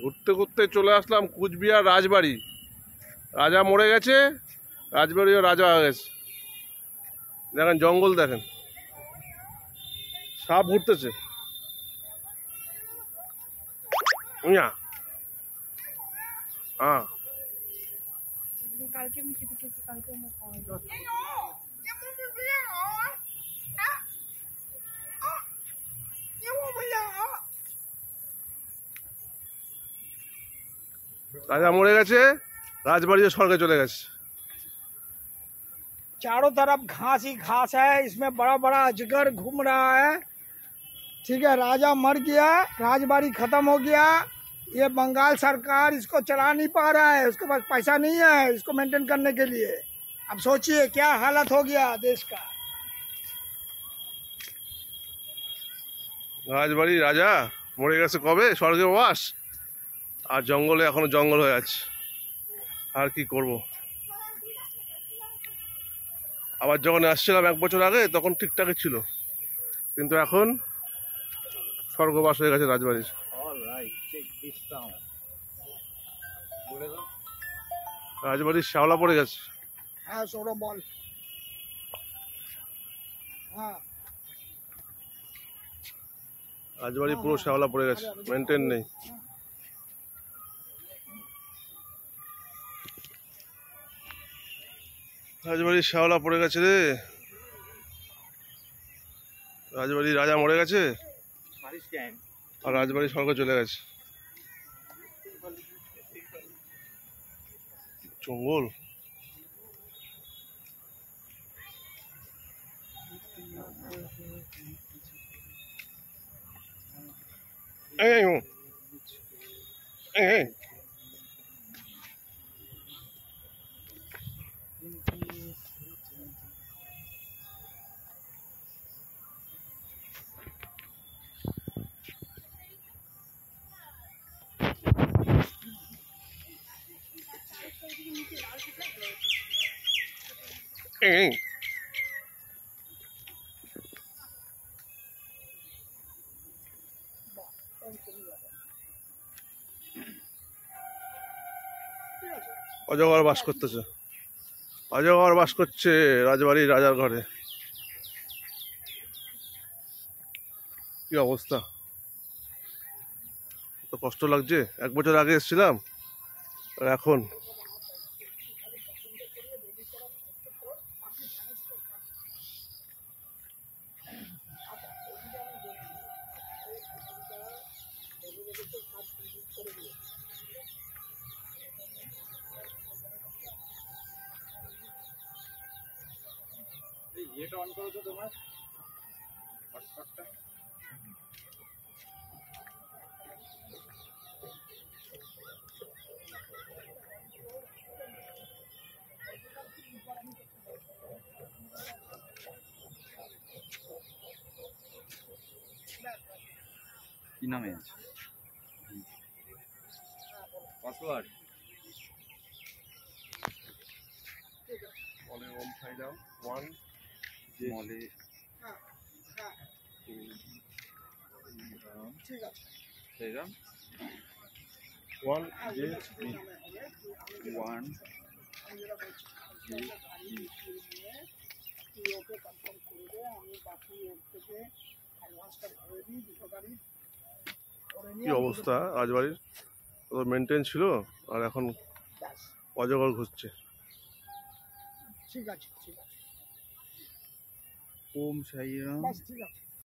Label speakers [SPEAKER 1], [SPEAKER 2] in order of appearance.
[SPEAKER 1] ঘুরতে ঘুরতে চলে আসলাম কুচবিহার রাজবাড়ি। রাজা মরে গেছে, রাজবাড়িও রাজা হয়ে গেছে। দেখেন জঙ্গল, দেখেন সাপ ঘুরতেছে। राजा मरे गए, राजबाड़ी स्वर्गे चले गए।
[SPEAKER 2] चारों तरफ घास ही घास है, इसमें बड़ा बड़ा अजगर घूम रहा है। ठीक है, राजा मर गया, राजबाड़ी खत्म हो गया। ये बंगाल सरकार इसको चला नहीं पा रहा है, उसके पास पैसा नहीं है इसको मेंटेन करने के लिए। अब सोचिए क्या हालत हो गया देश का।
[SPEAKER 1] राजबाड़ी राजा मरे गए कबे स्वर्गे बास, আর জঙ্গলে এখনো জঙ্গল হয়ে আছে। আর কি করব, আবার যখন আসছিলাম 1 বছর আগে তখন ঠিকঠাকই ছিল, কিন্তু এখন স্বর্গবাস হয়ে গেছে রাজবাড়ির। রাজবাড়ির শ্যাওলা পড়ে গেছে।
[SPEAKER 2] হ্যাঁ সৌরভ বল। হ্যাঁ
[SPEAKER 1] রাজবাড়ি পুরো শ্যাওলা পড়ে গেছে, মেনটেন নেই। রাজবাড়ির শ্যাওলা পড়ে গেছে রে। রাজবাড়ির রাজা মরে গেছে আর রাজবাড়ি স্বর্গে চলে গেছে। জঙ্গল। অজগর বাস করতেছে, অজগর বাস করছে রাজবাড়ির রাজার ঘরে। কি অবস্থা, তো কষ্ট লাগছে। 1 বছর আগে এসেছিলাম আর এখন
[SPEAKER 3] এটা অন করো তো তোমার হটস্পটটা। কি নামে আছে পাসওয়ার্ড?
[SPEAKER 1] বলে ওম সাই দাও 1
[SPEAKER 3] মলে
[SPEAKER 2] ঠিক আছে,
[SPEAKER 3] সেরাম
[SPEAKER 1] 1 জে
[SPEAKER 3] 1 জি
[SPEAKER 2] ওকে কনফার্ম করে দে, আমি বাকি ওর থেকে অ্যাডভান্সটা ভরে দিই 200 গাড়ি।
[SPEAKER 1] কি অবস্থা রাজবাড়ির, তো মেনটেন ছিল আর এখন অজগর ঘুরছে।
[SPEAKER 2] ঠিক আছে ঠিক আছে,
[SPEAKER 3] ওম সাইরাম।
[SPEAKER 2] বাস ঠিক আছে।